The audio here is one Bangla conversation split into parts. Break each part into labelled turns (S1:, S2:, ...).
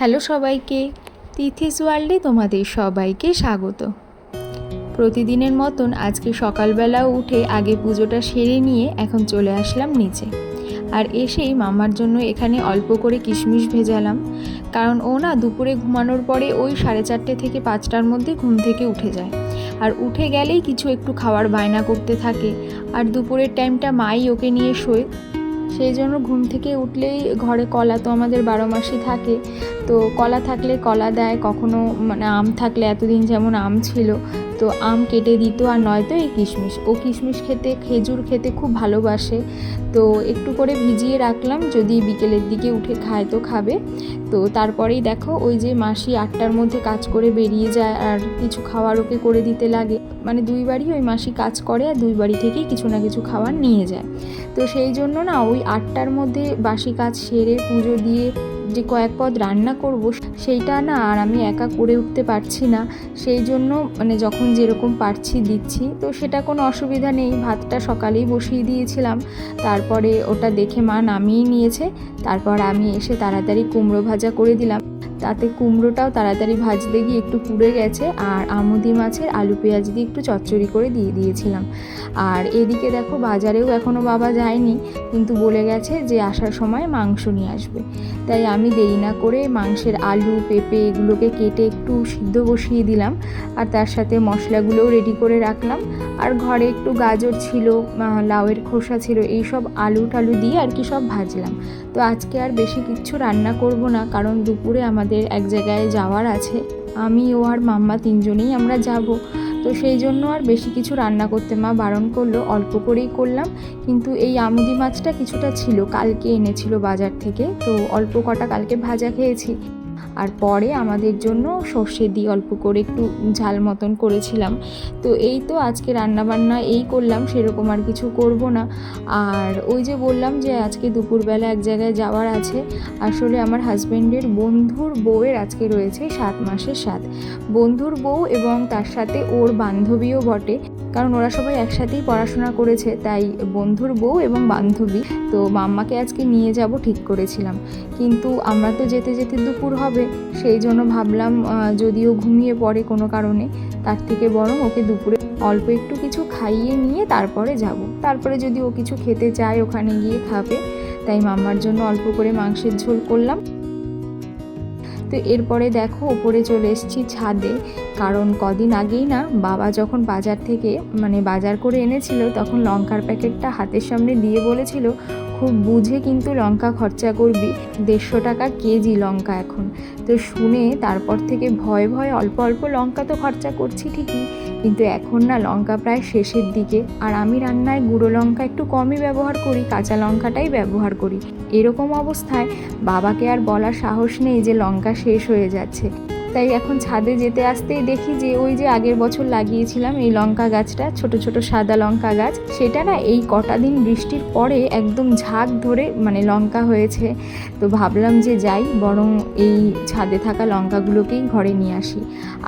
S1: হ্যালো সবাইকে, তিথিস ওয়ার্ল্ডে তোমাদের সবাইকে স্বাগত। প্রতিদিনের মতন আজকে সকালবেলা উঠে আগে পুজোটা সেরে নিয়ে এখন চলে আসলাম নিচে। আর এসেই মামার জন্য এখানে অল্প করে কিশমিশ ভেজালাম, কারণ ও না দুপুরে ঘুমানোর পরে ওই 4:30 থেকে 5টার মধ্যে ঘুম থেকে উঠে যায়। আর উঠে গেলেই কিছু একটু খাওয়ার বায়না করতে থাকে, আর দুপুরের টাইমটা মাই ওকে নিয়ে শোয়। সেই জন্য ঘুম থেকে উঠলেই ঘরে কলা তো আমাদের 12 মাসই থাকে, তো কলা থাকলে কলা দেয়, কখনো আম থাকলে এতদিন যেমন আম ছিল তো আম কেটে দিত, আর নয়তো এই কিশমিশ। ও কিশমিশ খেতে, খেজুর খেতে খুব ভালোবাসে, তো একটু করে ভিজিয়ে রাখলাম, যদি বিকেলের দিকে উঠে খায় তো খাবে। তো তারপরেই দেখো ওই যে মাসি 8টার মধ্যে কাজ করে বেরিয়ে যায়, আর কিছু খাওয়ার ওকে করে দিতে লাগে, দুই বাড়ি ওই মাসি কাজ করে, আর দুই বাড়ি থেকেই কিছু না কিছু খাবার নিয়ে যায়। তো সেই জন্য না ওই 8টার মধ্যে বাসি কাজ সেরে পুজো দিয়ে যে কয়েক পদ রান্না করব সেইটা না আর আমি একা করে উঠতে পারছি না। সেই জন্য যখন যেরকম পারছি দিচ্ছি, তো সেটা কোনো অসুবিধা নেই। ভাতটা সকালেই বসিয়ে দিয়েছিলাম, তারপরে ওটা দেখে মা নামিয়ে নিয়েছে। তারপর আমি এসে তাড়াতাড়ি কুমড়ো ভাজা করে দিলাম, তাতে কুমড়োটাও তাড়াতাড়ি ভাজতে গিয়ে একটু পুড়ে গেছে, আর আমুদি মাছের আলু পেঁয়াজ দিয়ে একটু চচ্চড়ি করে দিয়ে দিয়েছিলাম। আর এদিকে দেখো বাজারেও এখনও বাবা যায়নি, কিন্তু বলে গেছে যে আসার সময় মাংস নিয়ে আসবে। তাই আমি দেরি না করে মাংসের আলু পেঁপে এগুলোকে কেটে একটু সিদ্ধ বসিয়ে দিলাম, আর তার সাথে মশলাগুলোও রেডি করে রাখলাম। আর ঘরে একটু গাজর ছিল, লাউয়ের খোসা ছিল, এই সব আলু টালু দিয়ে আর কি সব ভাজলাম। তো আজকে আর বেশি কিচ্ছু রান্না করব না, কারণ দুপুরে আমাদের এক জায়গায় যাওয়ার আছে, আমি ও আর মাম্মা তিনজনেই আমরা যাব। তো সেই জন্য আর বেশি কিছু রান্না করতে মা বারণ করলো, অল্প করেই করলাম। কিন্তু এই আমুদি মাছটা কিছুটা ছিল, কালকে এনেছিল বাজার থেকে, তো অল্প কটা কালকে ভাজা খেয়েছি। আর পরে আমাদের জন্য সর্ষে দিয়ে অল্প করে একটু ঝাল মতন করেছিলাম। তো এই তো আজকে রান্নাবান্না এই করলাম, সেরকম আর কিছু করব না। আর ওই যে বললাম যে আজকে দুপুরবেলা এক জায়গায় যাওয়ার আছে, আসলে আমার হাজব্যান্ডের বন্ধুর বউয়ের আজকে রয়েছে 7 মাসের সাথ। বন্ধুর বউ এবং তার সাথে ওর বান্ধবীও বটে, কারণ ওরা সবাই একসাথেই পড়াশোনা করেছে, তাই বন্ধুর বউ এবং বান্ধবী। তো মাম্মাকে আজকে নিয়ে যাব ঠিক করেছিলাম, কিন্তু আমরা তো যেতে যেতে দুপুর হবে, সেই জন্য ভাবলাম যদিও ঘুমিয়ে পড়ে কোনো কারণে, তার থেকে বরং ওকে দুপুরে অল্প একটু কিছু খাইয়ে নিয়ে তারপরে যাব। তারপরে যদি ও কিছু খেতে চায় ওখানে গিয়ে খাবে। তাই মাম্মার জন্য অল্প করে মাংসের ঝোল করলাম। তো এরপরে দেখো ওপরে চলে এসেছি ছাদে, কারণ কদিন আগেই না বাবা যখন বাজার থেকে বাজার করে এনেছিল, তখন লঙ্কার প্যাকেটটা হাতের সামনে দিয়ে বলেছিল খুব বুঝে কিন্তু লঙ্কা খরচা করবি, 150 টাকা কেজি লঙ্কা এখন। তো শুনে তারপর থেকে ভয়ে ভয়ে অল্প অল্প লঙ্কা তো খরচা করছি ঠিকই, কিন্তু এখন না লঙ্কা প্রায় শেষের দিকে, আর আমি রান্নায় গুঁড়ো লঙ্কা একটু কমই ব্যবহার করি, কাঁচা লঙ্কাটাই ব্যবহার করি। এরকম অবস্থায় বাবাকে আর বলার সাহস নেই যে লঙ্কা শেষ হয়ে যাচ্ছে। তাই এখন ছাদে যেতে আসতেই দেখি যে ওই যে আগের বছর লাগিয়েছিলাম এই লঙ্কা গাছটা, ছোট ছোট সাদা লঙ্কা গাছ, সেটা না এই কটা দিন বৃষ্টির পরে একদম ঝাঁক ধরে লঙ্কা হয়েছে। তো ভাবলাম যে যাই, বরং এই ছাদে থাকা লঙ্কাগুলোকেই ঘরে নিয়ে আসি।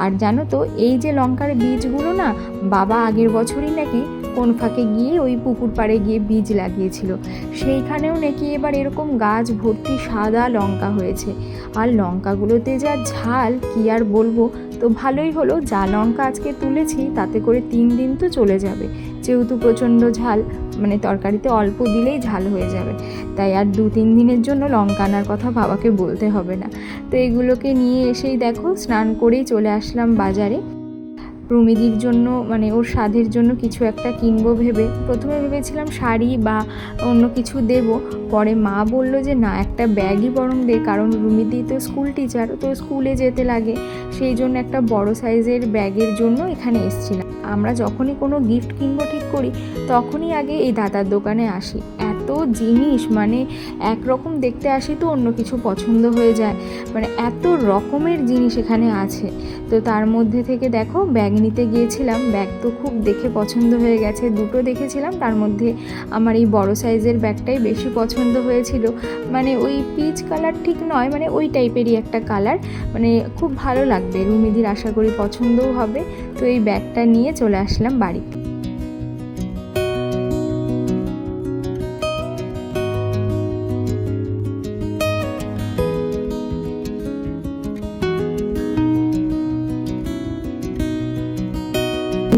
S1: আর জানো তো এই যে লঙ্কার বীজগুলো না বাবা আগের বছরই নাকি কোন ফাঁকে গিয়ে ওই পুকুর পাড়ে গিয়ে বীজ লাগিয়েছিল, সেইখানেও নাকি এবার এরকম গাছ ভর্তি সাদা লঙ্কা হয়েছে। আর লঙ্কাগুলোতে যা ঝাল কি আর বলবো। তো ভালোই হলো, যা লঙ্কা আজকে তুলেছি তাতে করে 3 দিন তো চলে যাবে, যেহেতু প্রচণ্ড ঝাল, তরকারিতে অল্প দিলেই ঝাল হয়ে যাবে। তাই আর 2-3 দিনের জন্য লঙ্কা আনার কথা বাবাকে বলতে হবে না। তো এগুলোকে নিয়ে এসেই দেখো স্নান করেই চলে আসলাম বাজারে। রুমিদির জন্য ওর স্বাদের জন্য কিছু একটা কিনবো ভেবে, প্রথমে ভেবেছিলাম শাড়ি বা অন্য কিছু দেব, পরে মা বলল যে না, একটা ব্যাগই বরং দে, কারণ রুমিদি তো স্কুল টিচার, তো স্কুলে যেতে লাগে, সেই জন্য একটা বড় সাইজের ব্যাগের জন্য এখানে এসেছিলাম। আমরা যখনই কোনো গিফট কিনবো ঠিক করি, তখনই আগে এই দাদার দোকানে আসি। এত জিনিস একরকম দেখতে আসি তো অন্য কিছু পছন্দ হয়ে যায়, এত রকমের জিনিস এখানে আছে। তো তার মধ্যে থেকে দেখো ব্যাগ নিতে গিয়েছিলাম, ব্যাগ তো খুব দেখে পছন্দ হয়ে গেছে, 2টো দেখেছিলাম, তার মধ্যে আমার এই বড় সাইজের ব্যাগটাই বেশি পছন্দ হয়েছিল। ওই পিচ কালার ঠিক নয়, ওই টাইপেরই একটা কালার, খুব ভালো লাগবে, রুমিদির আশা করি পছন্দও হবে। তো এই ব্যাগটা নিয়ে চলে আসলাম বাড়িতে।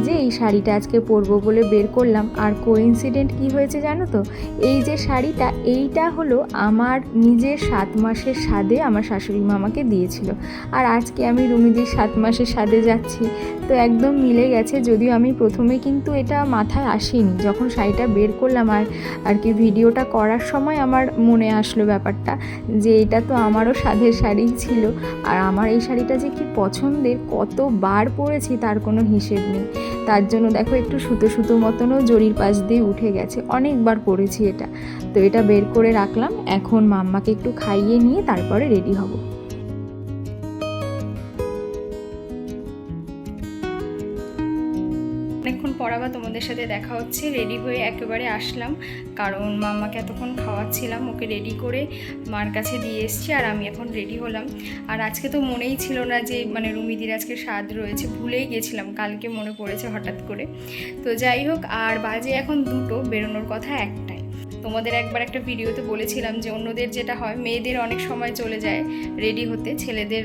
S1: যে এই শাড়িটা আজকে পরবো বলে বের করলাম। আর কোইন্সিডেন্ট কি হয়েছে জানো তো, এই যে শাড়িটা, এইটা হলো আমার নিজের 7 মাসের স্বাদে আমার শাশুড়ি মা আমাকে দিয়েছিল। আর আজকে আমি রুমিদির 7 মাসের স্বাদে যাচ্ছি, তো একদম মিলে গেছে। যদিও আমি প্রথমে কিন্তু এটা মাথায় আসেনি, যখন শাড়িটা বের করলাম আর কি ভিডিওটা করার সময় আমার মনে আসলো ব্যাপারটা, যে এটা তো আমারও স্বাদের শাড়ি ছিল। আর আমার এই শাড়িটা যে কি পছন্দের, কতবার পরেছি তার কোনো হিসেব নেই। তার জন্য দেখো একটু সুতো সুতো মতনও জরির পাশ দিয়ে উঠে গেছে, অনেকবার পরেছি এটা। তো এটা বের করে রাখলাম, এখন মাম্মাকে একটু খাইয়ে নিয়ে তারপরে রেডি হব। অনেকক্ষণ পর আবার তোমাদের সাথে দেখা হচ্ছে। রেডি হয়ে একেবারে আসলাম, কারণ মাম্মাকে এতক্ষণ খাওয়াচ্ছিলাম, ওকে রেডি করে মার কাছে দিয়ে এসছি। আর আমি এখন রেডি হলাম। আর আজকে তো মনেই ছিল না যে মানে রুমিদির আজকে স্বাদ রয়েছে, ভুলেই গেছিলাম, কালকে মনে পড়েছে হঠাৎ করে। তো যাই হোক, আর বাজে এখন 2টো, বেরোনোর কথা 1টায়। তোমাদের একবার একটা ভিডিওতে বলেছিলাম যে অন্যদের যেটা হয়, মেয়েদের অনেক সময় চলে যায় রেডি হতে, ছেলেদের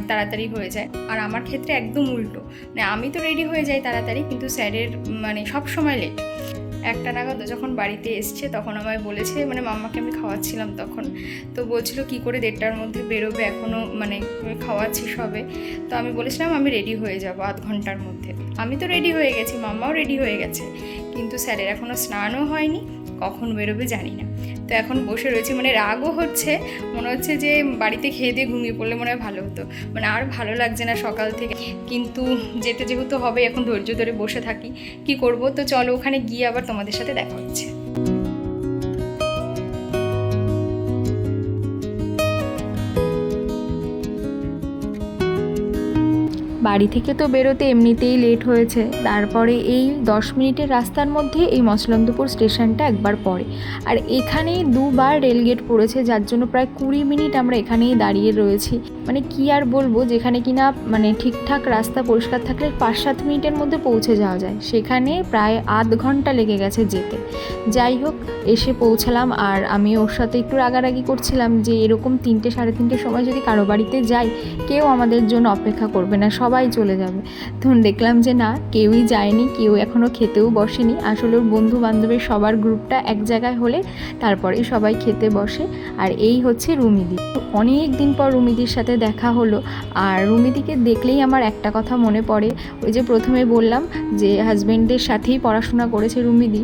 S1: তাড়াতাড়ি হয়ে যায়। আর আমার ক্ষেত্রে একদম উল্টো, মানে আমি তো রেডি হয়ে যাই তাড়াতাড়ি, কিন্তু স্যারের মানে সব সময় লেট। 1টা নাগাদ যখন বাড়িতে এসছে তখন আমায় বলেছে, মানে মাম্মাকে আমি খাওয়াচ্ছিলাম তখন, তো বলছিল কি করে 1:30টার মধ্যে বেরোবে, এখনও মানে খাওয়াচ্ছি সবে। তো আমি বলেছিলাম আমি রেডি হয়ে যাব আধ ঘন্টার মধ্যে। আমি তো রেডি হয়ে গেছি, মাম্মাও রেডি হয়ে গেছে, কিন্তু স্যারের এখনও স্নানও হয়নি, কখন বেরোবে জানি না। তো এখন বসে রয়েছে, মানে রাগও হচ্ছে, মনে হচ্ছে যে বাড়িতে খেয়ে দিয়ে ঘুমিয়ে পড়লে মনে হয় ভালো হতো, মানে আর ভালো লাগছে না সকাল থেকে। কিন্তু যেতে যেহেতু হবে, এখন ধৈর্য ধরে বসে থাকি, কি করব। তো চলো ওখানে গিয়ে আবার তোমাদের সাথে দেখা হচ্ছে। বাড়ি থেকে তো বেরোতে এমনিতেই লেট হয়েছে, তারপরে এই 10 মিনিটের রাস্তার মধ্যে এই মসলন্দপুর স্টেশনটা একবার পড়ে। আর এখানেই 2বার রেলগেট পড়েছে, যার জন্য প্রায় 20 মিনিট আমরা এখানেই দাঁড়িয়ে রয়েছি। মানে কি আর বলবো, যেখানে কিনা মানে ঠিকঠাক রাস্তা পরিষ্কার থাকলে 5-7 মিনিটের মধ্যে পৌঁছে যাওয়া যায়, সেখানে প্রায় আধ ঘন্টা লেগে গেছে যেতে। যাই হোক, এসে পৌঁছালাম। আর আমি ওর সাথে একটু রাগারাগি করছিলাম যে এরকম 3টে 3:30 সময় যদি কারো বাড়িতে যাই, কেউ আমাদের জন্য অপেক্ষা করবে না, সবাই চলে যাবে। তখন দেখলাম যে না, কেউই যায়নি, কেউ এখনও খেতেও বসেনি। আসলে ওর বন্ধু বান্ধবের সবার গ্রুপটা এক জায়গায় হলে তারপরেই সবাই খেতে বসে। আর এই হচ্ছে রুমিদি। অনেক দিন পর রুমিদির সাথে দেখা হলো। আর রুমিদিকে দেখলেই আমার একটা কথা মনে পড়ে, ওই যে প্রথমে বললাম যে হাজব্যান্ডের সাথেই পড়াশোনা করেছে রুমিদি।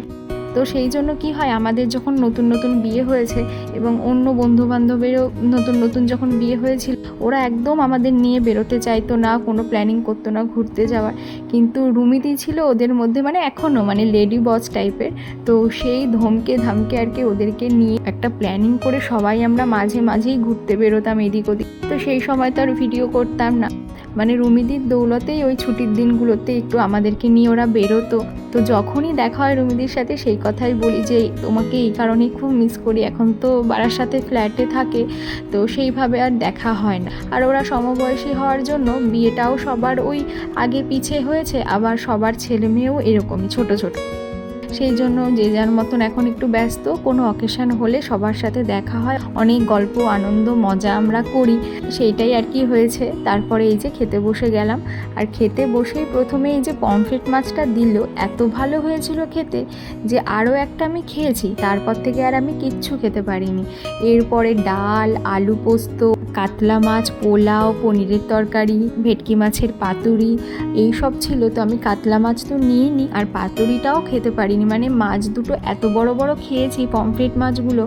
S1: তো সেই জন্য কি হয়, আমাদের যখন নতুন নতুন বিয়ে হয়েছে এবং অন্য বন্ধুবান্ধবেরও নতুন নতুন যখন বিয়ে হয়েছিল, ওরা একদম আমাদের নিয়ে বেরোতে চাইতো না, কোনো প্ল্যানিং করতো না ঘুরতে যাওয়ার। কিন্তু রুমিদি ছিল ওদের মধ্যে, মানে এখনও মানে লেডি বস টাইপের। তো সেই ধমকে ধামকে আর কি ওদেরকে নিয়ে একটা প্ল্যানিং করে সবাই আমরা মাঝে মাঝেই ঘুরতে বেরোতাম এদিক ওদিক। তো সেই সময় তো আর ভিডিও করতাম না, মানে রুমিদির দৌলতেই ওই ছুটির দিনগুলোতে একটু আমাদেরকে নিয়ে ওরা বেরোতো। তো যখনই দেখা হয় রুমিদির সাথে সেই কথাই বলি যে তোমাকে এই কারণেই খুব মিস করি, এখন তো বারাসাতে ফ্ল্যাটে থাকে, তো সেইভাবে আর দেখা হয় না। আর ওরা সমবয়সী হওয়ার জন্য বিয়েটাও সবার ওই আগে পিছে হয়েছে, আবার সবার ছেলে মেয়েও এরকমই ছোট ছোট। সেই জন্য যে যার মতন এখন একটু ব্যস্ত, কোনো অকেশন হলে সবার সাথে দেখা হয়, অনেক গল্প আনন্দ মজা আমরা করি, সেইটাই আর কি হয়েছে। তারপরে এই যে খেতে বসে গেলাম। আর খেতে বসেই প্রথমে এই যে পমফ্রেট মাছটা দিল, এত ভালো হয়েছিল খেতে যে আরও একটা আমি খেয়েছি, তারপর থেকে আর আমি কিচ্ছু খেতে পারিনি। এরপরে ডাল, আলু পোস্ত, কাতলা মাছ, পোলাও, পনিরের তরকারি, ভেটকি মাছের পাতুরি, এই সব ছিল। তো আমি কাতলা মাছ তো নিয়ে নিই, আর পাতুরিটাও খেতে পারিনি, মানে মাছ দুটো এত বড় বড় খেয়েছি পমফ্রেট মাছগুলো,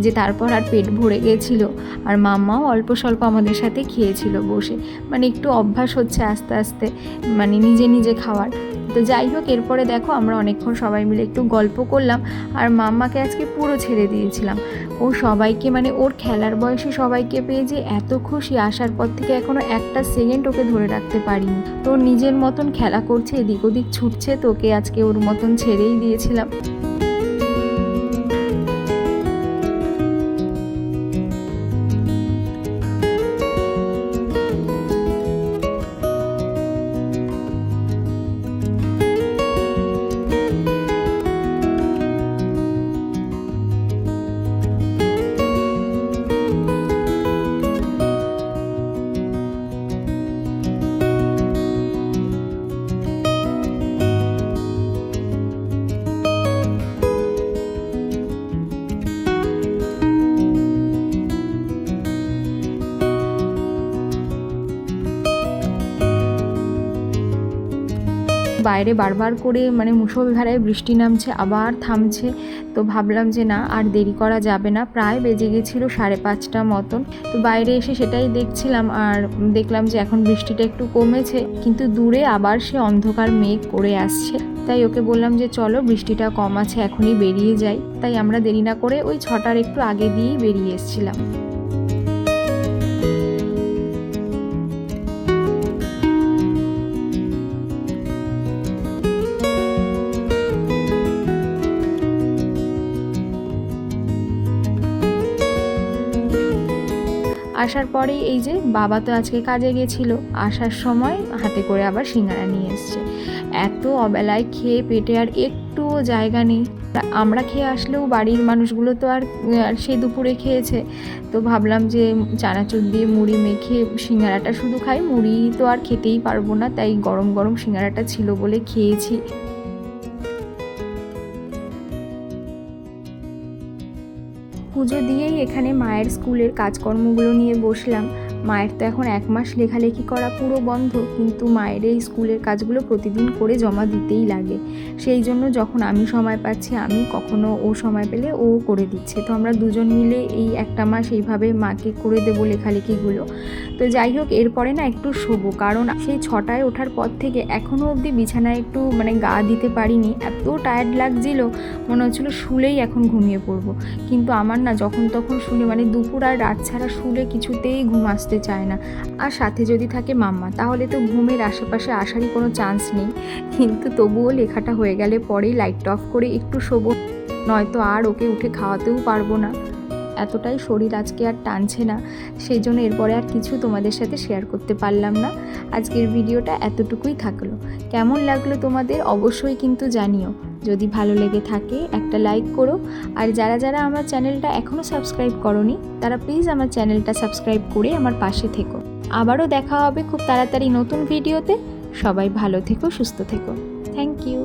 S1: যে তারপর আর পেট ভরে গেছিলো। আর মাম্মাও অল্প স্বল্প আমাদের সাথে খেয়েছিল বসে, মানে একটু অভ্যাস হচ্ছে আস্তে আস্তে, মানে নিজে নিজে খাওয়ার। তো যাই হোক, এরপরে দেখো আমরা অনেকক্ষণ সবাই মিলে একটু গল্প করলাম। আর মাম্মাকে আজকে পুরো ছেড়ে দিয়েছিলাম, ও সবাইকে মানে ওর খেলার বয়সে সবাইকে পেয়ে যে এত খুশি, আসার পর থেকে এখনও একটা সেকেন্ড ওকে ধরে রাখতে পারিনি। তো নিজের মতন খেলা করছে, এদিক ওদিক ছুটছে, তো ওকে আজকে ওর মতন ছেড়েই দিয়েছিলাম। বাইরে বারবার করে মানে মুষলধারায় বৃষ্টি নামছে, আবার থামছে। তো ভাবলাম যে না আর দেরি করা যাবে না, প্রায় বেজে গেছিলো 5:30 মতন। তো বাইরে এসে সেটাই দেখছিলাম, আর দেখলাম যে এখন বৃষ্টিটা একটু কমেছে, কিন্তু দূরে আবার সে অন্ধকার মেঘ করে আসছে। তাই ওকে বললাম যে চলো বৃষ্টিটা কম আছে, এখনই বেরিয়ে যাই। তাই আমরা দেরি না করে ওই 6টার একটু আগে দিয়েই বেরিয়ে এসেছিলাম। আসার পরেই এই যে বাবা তো আজকে কাজে গেছিলো, আসার সময় হাতে করে আবার সিঙ্গারা নিয়ে এসছে। এত অবেলায় খেয়ে পেটে আর একটুও জায়গা নেই। আমরা খেয়ে আসলেও বাড়ির মানুষগুলো তো আর সে দুপুরে খেয়েছে। তো ভাবলাম যে চানাচুর দিয়ে মুড়ি মেখে সিঙ্গারাটা শুধু খাই, মুড়ি তো আর খেতেই পারবো না, তাই গরম গরম সিঙ্গারাটা ছিল বলে খেয়েছি। পুজো দিয়েই এখানে মায়ের স্কুলের কাজকর্মগুলো নিয়ে বসলাম। মায়ের তো এখন 1 মাস লেখালেখি করা পুরো বন্ধ, কিন্তু মায়ের এই স্কুলের কাজগুলো প্রতিদিন করে জমা দিতেই লাগে। সেই জন্য যখন আমি সময় পাচ্ছি আমি, কখনো ও সময় পেলে ও করে দিচ্ছে। তো আমরা দুজন মিলে এই 1 মাস এইভাবে মাকে করে দেবো লেখালেখিগুলো। তো যাই হোক, এরপরে না একটু শোবো, কারণ সেই 6টায় ওঠার পর থেকে এখনও অবধি বিছানায় একটু মানে গা দিতে পারিনি। এত টায়ার্ড লাগছিল, মনে হচ্ছিলো শুলেই এখন ঘুমিয়ে পড়বো। কিন্তু আমার না যখন তখন শুলে মানে দুপুর আর রাত ছাড়া শুলে কিছুতেই ঘুম আসতে চায় না। আর সাথে যদি থাকে মাম্মা, তাহলে তো ঘুমের আশেপাশে আসারই কোনো চান্স নেই। কিন্তু তবুও লেখাটা হয়ে গেলে পরেই লাইট অফ করে একটু শোবো, নয়তো আর ওকে উঠে খাওয়াতেও পারবো না। এতটাই শরীর আজকে আর টানছে না, সেই জন্য এরপরে আর কিছু তোমাদের সাথে শেয়ার করতে পারলাম না। আজকের ভিডিওটা এতটুকুই থাকলো। কেমন লাগলো তোমাদের অবশ্যই কিন্তু জানিও। যদি ভালো লেগে থাকে একটা লাইক করো, আর যারা যারা আমার চ্যানেলটা এখনও সাবস্ক্রাইব করোনি তারা প্লিজ আমার চ্যানেলটা সাবস্ক্রাইব করে আমার পাশে থেকো। আবারও দেখা হবে খুব তাড়াতাড়ি নতুন ভিডিওতে। সবাই ভালো থেকো, সুস্থ থেকো। Thank you.